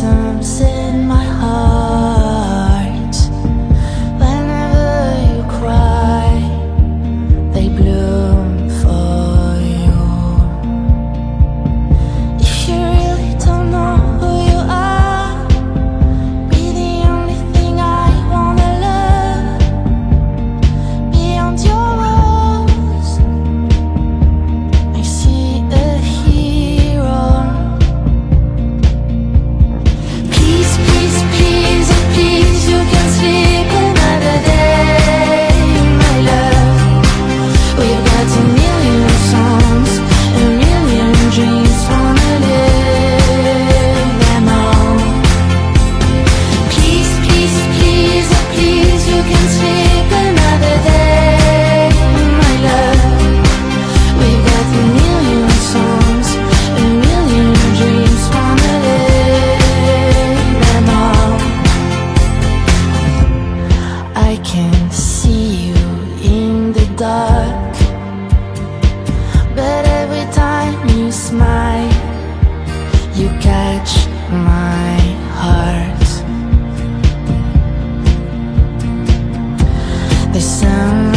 blossoms in my heart. Whenever you cry, they bloom for you. If you really don't know who you are, be the only thing I wanna love. Beyond your walls, I see a hero. Please, please, please, oh please, you can sleep another day, my love. We've got a million songs, a million dreams, wanna live them all. Please, please, please, oh please, you can sleep another day, my love. We've got a million songs, a million dreams, wanna live them all. I can see you in the dark, but every time you smile, you catch my heart. There's some